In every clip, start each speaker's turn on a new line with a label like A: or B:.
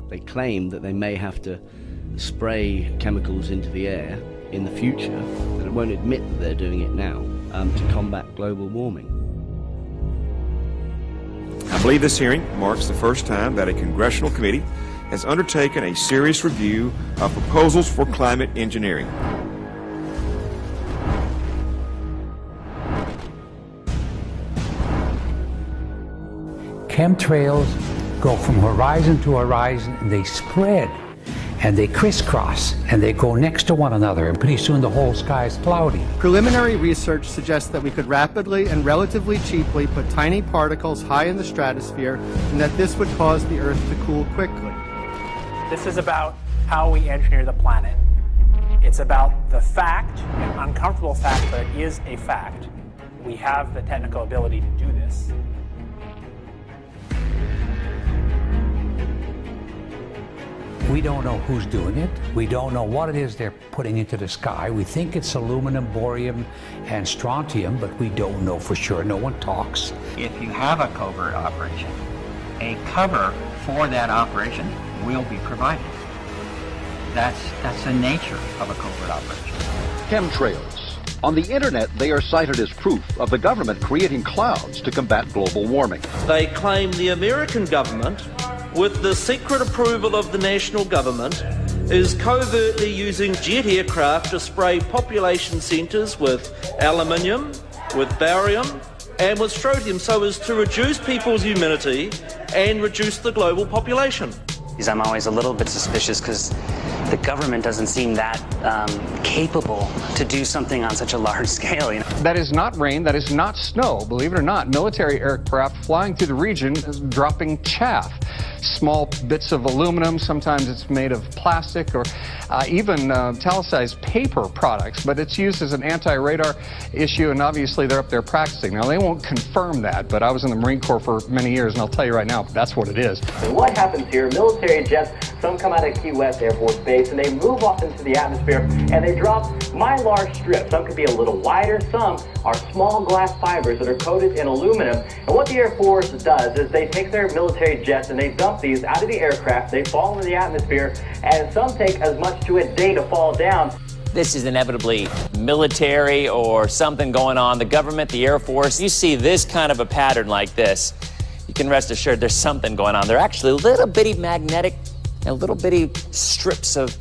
A: They claim that they may have to spray chemicals into the air in the future, but it won't admit that they're doing it now to combat global warming.
B: I believe this hearing marks the first time that a congressional committee has undertaken a serious review of proposals for climate engineering.
C: Chemtrails go from horizon to horizon, and they spread, and they crisscross, and they go next to one another, and pretty soon the whole sky is cloudy.
D: Preliminary research suggests that we could rapidly and relatively cheaply put tiny particles high in the stratosphere, and that this would cause the Earth to cool quickly.
E: This is about how we engineer the planet. It's about the fact, an uncomfortable fact, but it is a fact. We have the technical ability to do this.
C: We don't know who's doing it. We don't know what it is they're putting into the sky. We think it's aluminum, borium, and strontium, but we don't know for sure. No one talks.
F: If you have a covert operation, a cover for that operation will be provided. That's the nature of a covert operation.
G: Chemtrails. On the internet, they are cited as proof of the government creating clouds to combat global warming.
H: They claim the American government, with the secret approval of the national government, is covertly using jet aircraft to spray population centres with aluminium, with barium, and with strontium so as to reduce people's immunity and reduce the global population.
I: I'm always a little bit suspicious because the government doesn't seem that capable to do something on such a large scale. You know?
D: That is not rain, that is not snow. Believe it or not, military aircraft flying through the region is dropping chaff. Small bits of aluminum, sometimes it's made of plastic or even italicized paper products, but it's used as an anti-radar issue, and obviously they're up there practicing. Now, they won't confirm that, but I was in the Marine Corps for many years, and I'll tell you right now, that's what it is.
J: And what happens here, military jets, some come out of Key West Air Force Base, and they move off into the atmosphere, and they drop mylar strips. Some could be a little wider, some are small glass fibers that are coated in aluminum. And what the Air Force does is they take their military jets and they dump these out of the aircraft, they fall into the atmosphere, and some take as much to a day to fall down.
K: This is inevitably military or something going on. The government, the Air Force, you see this kind of a pattern like this, you can rest assured there's something going on. They're actually little bitty magnetic and little bitty strips of,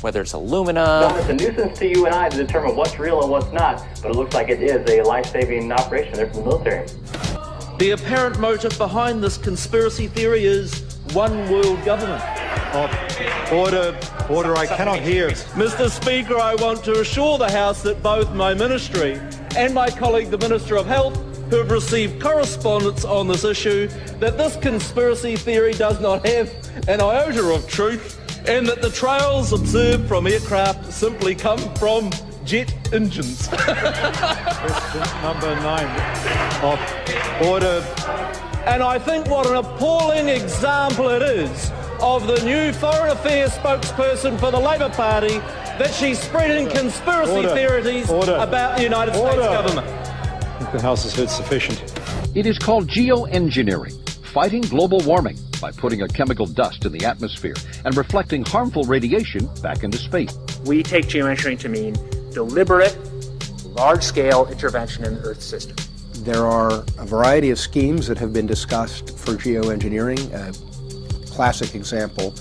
K: whether it's aluminum.
J: It's a nuisance to you and I to determine what's real and what's not, but it looks like it is a life-saving operation there from the military.
H: The apparent motive behind this conspiracy theory is one world government.
L: Order, I cannot hear.
H: Mr. Speaker, I want to assure the House that both my ministry and my colleague, the Minister of Health, who have received correspondence on this issue, that this conspiracy theory does not have an iota of truth, and that the trails observed from aircraft simply come from jet engines.
L: Question number 9. Order.
H: And I think what an appalling example it is of the new Foreign Affairs spokesperson for the Labour Party that she's spreading conspiracy theories about the United States government.
L: I think the House has heard sufficient.
G: It is called geoengineering, fighting global warming by putting a chemical dust in the atmosphere and reflecting harmful radiation back into space.
E: We take geoengineering to mean deliberate, large-scale intervention in the Earth system.
M: There are a variety of schemes that have been discussed for geoengineering. A classic example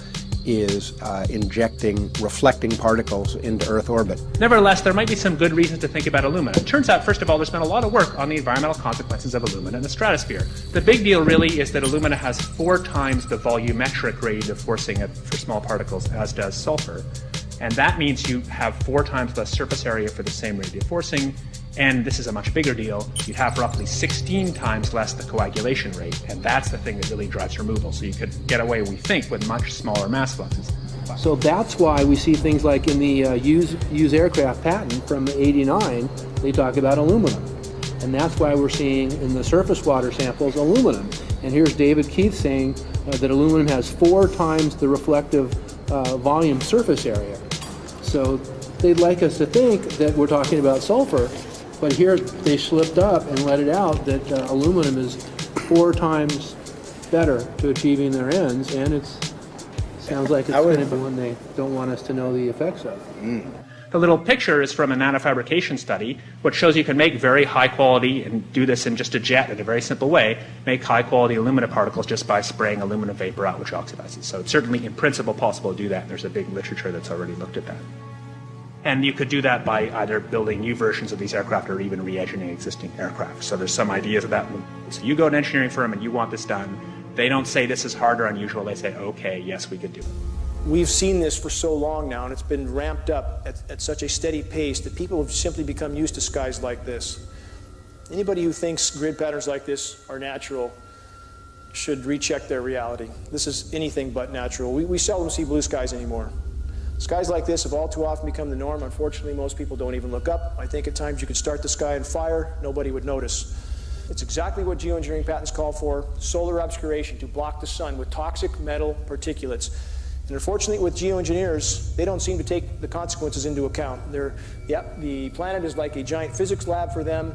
M: is injecting reflecting particles into Earth orbit.
E: Nevertheless, there might be some good reasons to think about alumina. It turns out, first of all, there's been a lot of work on the environmental consequences of alumina in the stratosphere. The big deal really is that alumina has 4 times the volumetric rate of forcing for small particles as does sulfur. And that means you have 4 times less surface area for the same rate of forcing. And this is a much bigger deal. You'd have roughly 16 times less the coagulation rate. And that's the thing that really drives removal. So you could get away, we think, with much smaller mass fluxes.
N: So that's why we see things like in the use aircraft patent from '89, they talk about aluminum. And that's why we're seeing in the surface water samples aluminum. And here's David Keith saying that aluminum has 4 times the reflective volume surface area. So they'd like us to think that we're talking about sulfur, but here they slipped up and let it out that aluminum is 4 times better to achieving their ends, and it's Sounds like it's going to be one they don't want us to know the effects of.
E: The little picture is from a nanofabrication study, which shows you can make very high quality, and do this in just a jet in a very simple way, make high quality alumina particles just by spraying aluminum vapor out, which oxidizes. So it's certainly in principle possible to do that, and there's a big literature that's already looked at that. And you could do that by either building new versions of these aircraft or even re-engineering existing aircraft. So there's some ideas of that. So you go to an engineering firm and you want this done. They don't say this is hard or unusual. They say, okay, yes, we could do it.
O: We've seen this for so long now, and it's been ramped up at such a steady pace that people have simply become used to skies like this. Anybody who thinks grid patterns like this are natural should recheck their reality. This is anything but natural. We seldom see blue skies anymore. Skies like this have all too often become the norm. Unfortunately, most people don't even look up. I think at times you could start the sky on fire, nobody would notice. It's exactly what geoengineering patents call for: solar obscuration, to block the sun with toxic metal particulates. And unfortunately, with geoengineers, they don't seem to take the consequences into account. The planet is like a giant physics lab for them,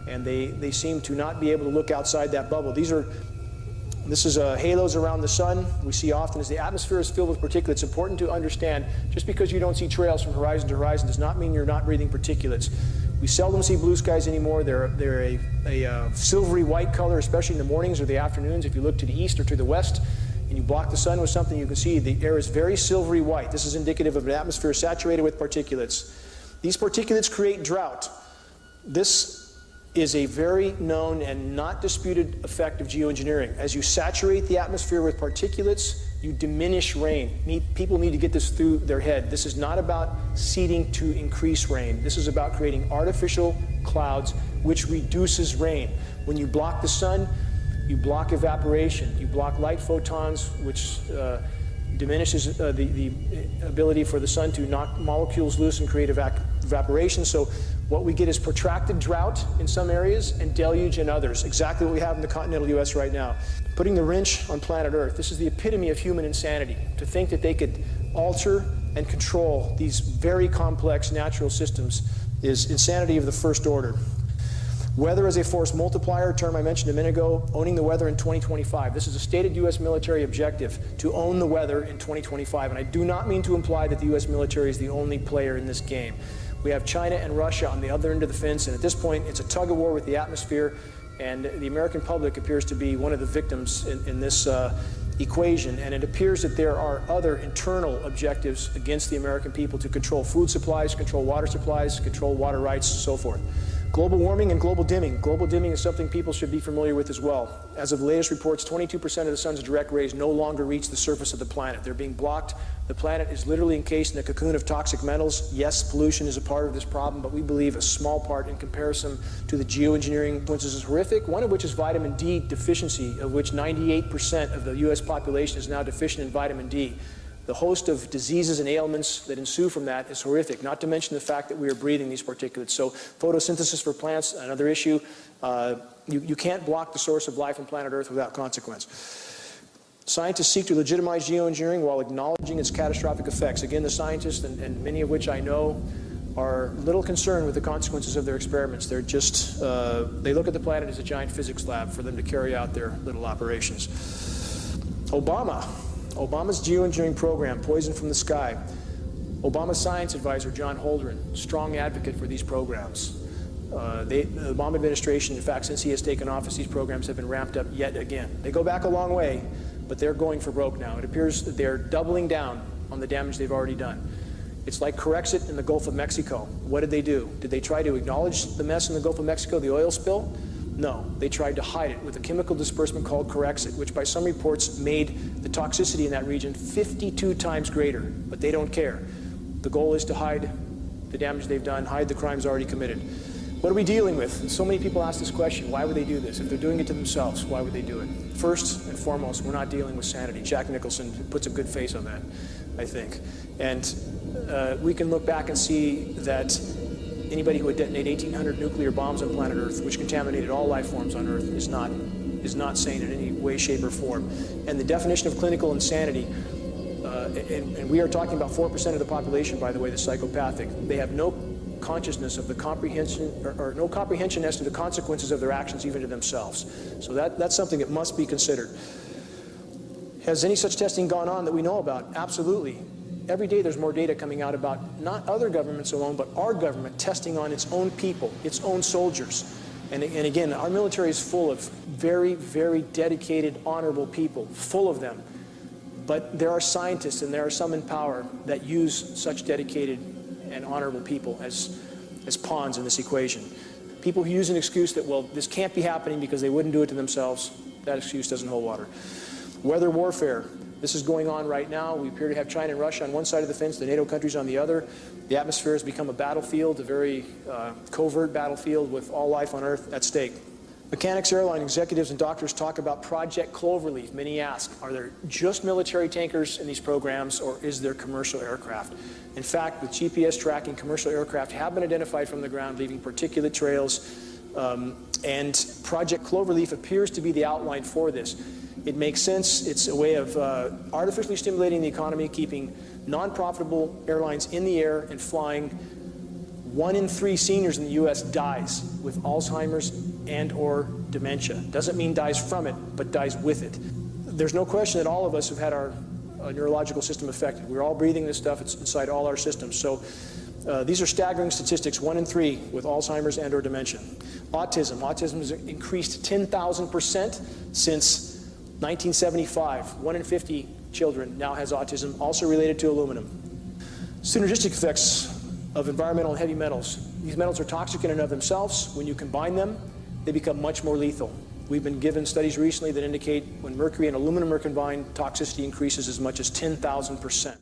O: and they seem to not be able to look outside that bubble. This is halos around the sun. We see often as the atmosphere is filled with particulates. It's important to understand, just because you don't see trails from horizon to horizon does not mean you're not breathing particulates. We seldom see blue skies anymore. They're a silvery white color, especially in the mornings or the afternoons. If you look to the east or to the west and you block the sun with something, you can see the air is very silvery white. This is indicative of an atmosphere saturated with particulates. These particulates create drought. This is a very known and not disputed effect of geoengineering. As you saturate the atmosphere with particulates, you diminish rain. People need to get this through their head. This is not about seeding to increase rain. This is about creating artificial clouds, which reduces rain. When you block the sun, you block evaporation. You block light photons, which diminishes the ability for the sun to knock molecules loose and create evaporation. So what we get is protracted drought in some areas and deluge in others, exactly what we have in the continental U.S. right now. Putting the wrench on planet Earth. This is the epitome of human insanity, to think that they could alter and control these very complex natural systems is insanity of the first order. Weather as a force multiplier, a term I mentioned a minute ago, owning the weather in 2025. This is a stated U.S. military objective, to own the weather in 2025. And I do not mean to imply that the U.S. military is the only player in this game. We have China and Russia on the other end of the fence, and at this point it's a tug of war with the atmosphere, and the American public appears to be one of the victims in this equation. And it appears that there are other internal objectives against the American people to control food supplies, control water supplies, control water rights, and so forth. Global warming and global dimming. Global dimming is something people should be familiar with as well. As of the latest reports, 22% of the sun's direct rays no longer reach the surface of the planet. They're being blocked. The planet is literally encased in a cocoon of toxic metals. Yes, pollution is a part of this problem, but we believe a small part in comparison to the geoengineering influences is horrific, one of which is vitamin D deficiency, of which 98% of the U.S. population is now deficient in vitamin D. The host of diseases and ailments that ensue from that is horrific, not to mention the fact that we are breathing these particulates. So photosynthesis for plants, another issue. You can't block the source of life on planet Earth without consequence. Scientists seek to legitimize geoengineering while acknowledging its catastrophic effects. Again, the scientists, and many of which I know, are little concerned with the consequences of their experiments. They're just, they look at the planet as a giant physics lab for them to carry out their little operations. Obama's geoengineering program, Poison from the Sky. Obama's science advisor, John Holdren, strong advocate for these programs. The Obama administration, in fact, since he has taken office, these programs have been ramped up yet again. They go back a long way, but they're going for broke now. It appears that they're doubling down on the damage they've already done. It's like Corexit in the Gulf of Mexico. What did they do? Did they try to acknowledge the mess in the Gulf of Mexico, the oil spill? No, they tried to hide it with a chemical disbursement called Corexit, which by some reports made the toxicity in that region 52 times greater, but they don't care. The goal is to hide the damage they've done, hide the crimes already committed. What are we dealing with? So many people ask this question, why would they do this? If they're doing it to themselves, why would they do it? First and foremost, we're not dealing with sanity. Jack Nicholson puts a good face on that, I think. And we can look back and see that anybody who would detonate 1,800 nuclear bombs on planet Earth, which contaminated all life forms on Earth, is not sane in any way, shape, or form. And the definition of clinical insanity, and we are talking about 4% of the population, by the way, that's psychopathic. They have no consciousness of the comprehension, or no comprehension as to the consequences of their actions, even to themselves. So that's something that must be considered. Has any such testing gone on that we know about? Absolutely. Every day there's more data coming out about not other governments alone, but our government testing on its own people, its own soldiers. And again, our military is full of very, very dedicated, honorable people, full of them. But there are scientists, and there are some in power that use such dedicated and honorable people as pawns in this equation. People who use an excuse that, well, this can't be happening because they wouldn't do it to themselves, that excuse doesn't hold water. Weather warfare. This is going on right now. We appear to have China and Russia on one side of the fence, the NATO countries on the other. The atmosphere has become a battlefield, a very covert battlefield with all life on Earth at stake. Mechanics, airline executives, and doctors talk about Project Cloverleaf. Many ask, are there just military tankers in these programs, or is there commercial aircraft? In fact, with GPS tracking, commercial aircraft have been identified from the ground, leaving particulate trails, and Project Cloverleaf appears to be the outline for this. It makes sense. It's a way of artificially stimulating the economy, keeping non-profitable airlines in the air and flying. 1 in 3 seniors in the U.S. dies with Alzheimer's and or dementia. Doesn't mean dies from it, but dies with it. There's no question that all of us have had our neurological system affected. We're all breathing this stuff. It's inside all our systems. So these are staggering statistics, 1 in 3 with Alzheimer's and or dementia. Autism. Autism has increased 10,000% since 1975. 1 in 50 children now has autism, also related to aluminum. Synergistic effects of environmental and heavy metals. These metals are toxic in and of themselves. When you combine them, they become much more lethal. We've been given studies recently that indicate when mercury and aluminum are combined, toxicity increases as much as 10,000%.